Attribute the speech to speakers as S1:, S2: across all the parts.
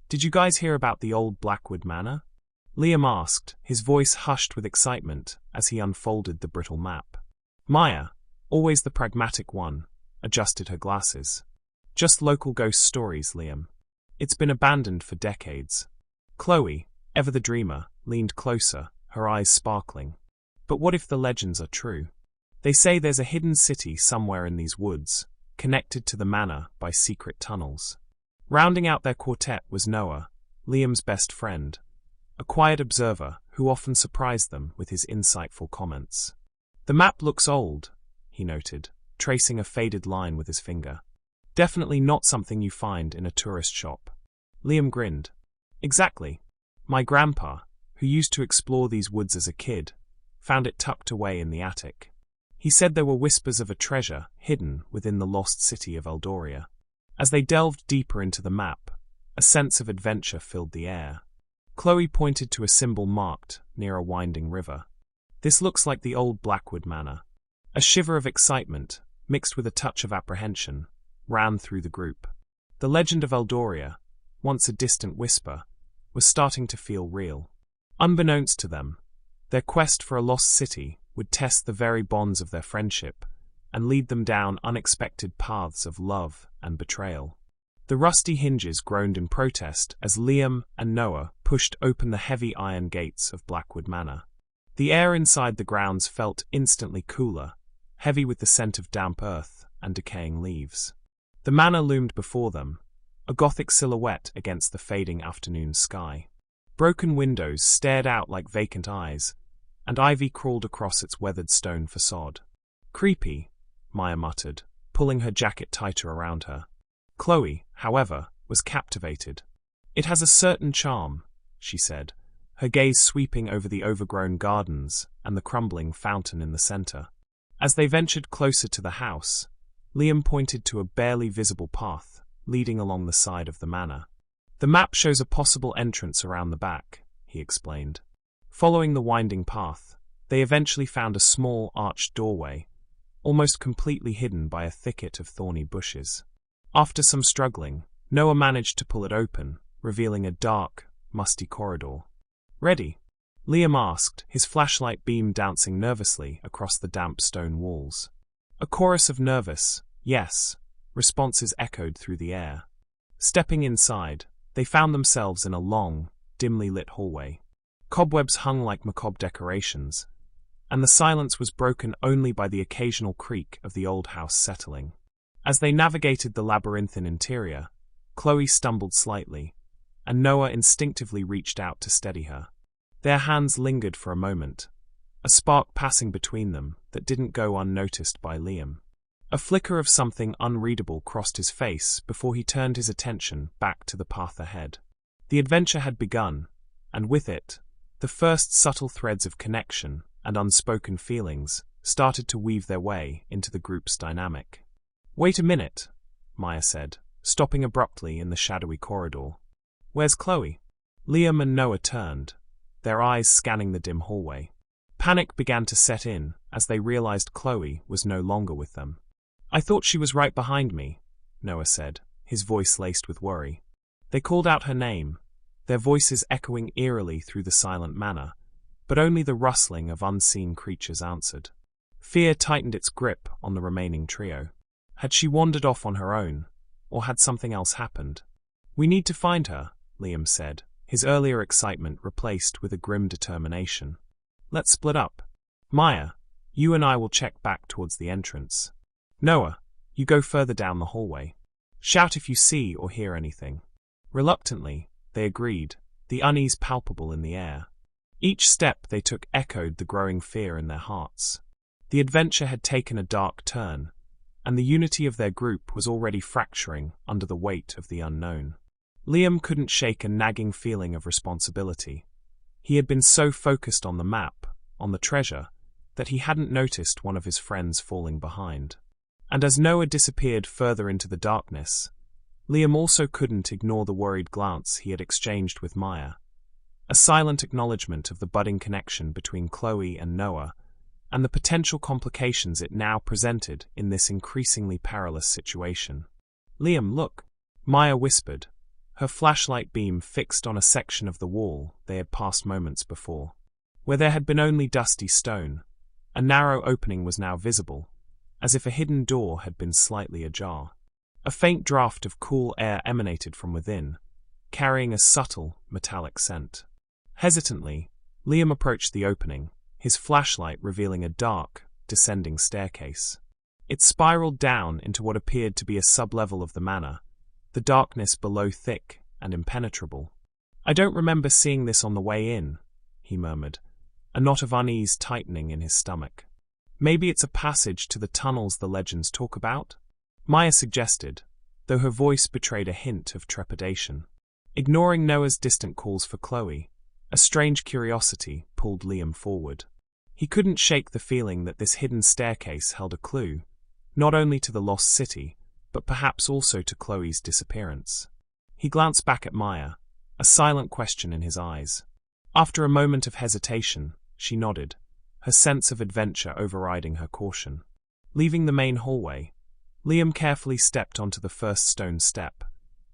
S1: Did you guys hear about the old Blackwood Manor? Liam asked, his voice hushed with excitement as he unfolded the brittle map. Maya, always the pragmatic one, adjusted her glasses. Just local ghost stories, Liam. It's been abandoned for decades. Chloe, ever the dreamer, leaned closer, her eyes sparkling. But what if the legends are true? They say there's a hidden city somewhere in these woods, connected to the manor by secret tunnels. Rounding out their quartet was Noah, Liam's best friend, a quiet observer who often surprised them with his insightful comments. The map looks old, he noted, tracing a faded line with his finger. Definitely not something you find in a tourist shop. Liam grinned. Exactly. My grandpa, who used to explore these woods as a kid, found it tucked away in the attic. He said there were whispers of a treasure hidden within the lost city of Eldoria. As they delved deeper into the map, a sense of adventure filled the air. Chloe pointed to a symbol marked near a winding river. This looks like the old Blackwood Manor. A shiver of excitement, mixed with a touch of apprehension, ran through the group. The legend of Eldoria, once a distant whisper, was starting to feel real. Unbeknownst to them, their quest for a lost city would test the very bonds of their friendship and lead them down unexpected paths of love and betrayal. The rusty hinges groaned in protest as Liam and Noah pushed open the heavy iron gates of Blackwood Manor. The air inside the grounds felt instantly cooler, heavy with the scent of damp earth and decaying leaves. The manor loomed before them, a gothic silhouette against the fading afternoon sky. Broken windows stared out like vacant eyes, and ivy crawled across its weathered stone facade. Creepy, Maya muttered, pulling her jacket tighter around her. Chloe, however, was captivated. It has a certain charm, she said, her gaze sweeping over the overgrown gardens and the crumbling fountain in the center. As they ventured closer to the house, Liam pointed to a barely visible path leading along the side of the manor. The map shows a possible entrance around the back, he explained. Following the winding path, they eventually found a small arched doorway, almost completely hidden by a thicket of thorny bushes. After some struggling, Noah managed to pull it open, revealing a dark, musty corridor. Ready? Liam asked, his flashlight beam dancing nervously across the damp stone walls. A chorus of nervous, yes, responses echoed through the air. Stepping inside, they found themselves in a long, dimly lit hallway. Cobwebs hung like macabre decorations, and the silence was broken only by the occasional creak of the old house settling. As they navigated the labyrinthine interior, Chloe stumbled slightly, and Noah instinctively reached out to steady her. Their hands lingered for a moment, a spark passing between them that didn't go unnoticed by Liam. A flicker of something unreadable crossed his face before he turned his attention back to the path ahead. The adventure had begun, and with it, the first subtle threads of connection and unspoken feelings started to weave their way into the group's dynamic. "Wait a minute," Maya said, stopping abruptly in the shadowy corridor. "Where's Chloe?" Liam and Noah turned, their eyes scanning the dim hallway. Panic began to set in as they realized Chloe was no longer with them. "I thought she was right behind me," Noah said, his voice laced with worry. They called out her name, their voices echoing eerily through the silent manor, but only the rustling of unseen creatures answered. Fear tightened its grip on the remaining trio. Had she wandered off on her own, or had something else happened? "We need to find her," Liam said, his earlier excitement replaced with a grim determination. "Let's split up. Maya, you and I will check back towards the entrance. Noah, you go further down the hallway. Shout if you see or hear anything." Reluctantly, they agreed, the unease palpable in the air. Each step they took echoed the growing fear in their hearts. The adventure had taken a dark turn, and the unity of their group was already fracturing under the weight of the unknown. Liam couldn't shake a nagging feeling of responsibility. He had been so focused on the map, on the treasure, that he hadn't noticed one of his friends falling behind. And as Noah disappeared further into the darkness, Liam also couldn't ignore the worried glance he had exchanged with Maya, a silent acknowledgement of the budding connection between Chloe and Noah, and the potential complications it now presented in this increasingly perilous situation. "Liam, look," Maya whispered, her flashlight beam fixed on a section of the wall they had passed moments before. Where there had been only dusty stone, a narrow opening was now visible, as if a hidden door had been slightly ajar. A faint draft of cool air emanated from within, carrying a subtle, metallic scent. Hesitantly, Liam approached the opening, his flashlight revealing a dark, descending staircase. It spiraled down into what appeared to be a sublevel of the manor, the darkness below thick and impenetrable. "I don't remember seeing this on the way in," he murmured, a knot of unease tightening in his stomach. "Maybe it's a passage to the tunnels the legends talk about?" Maya suggested, though her voice betrayed a hint of trepidation. Ignoring Noah's distant calls for Chloe, a strange curiosity pulled Liam forward. He couldn't shake the feeling that this hidden staircase held a clue, not only to the lost city, but perhaps also to Chloe's disappearance. He glanced back at Maya, a silent question in his eyes. After a moment of hesitation, she nodded, her sense of adventure overriding her caution. Leaving the main hallway, Liam carefully stepped onto the first stone step,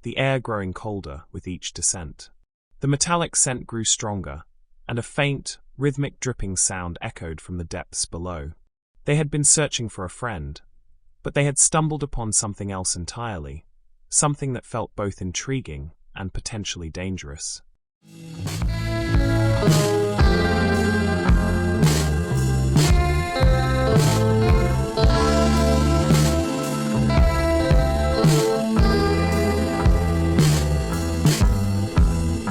S1: the air growing colder with each descent. The metallic scent grew stronger, and a faint, rhythmic dripping sound echoed from the depths below. They had been searching for a friend, but they had stumbled upon something else entirely, something that felt both intriguing and potentially dangerous.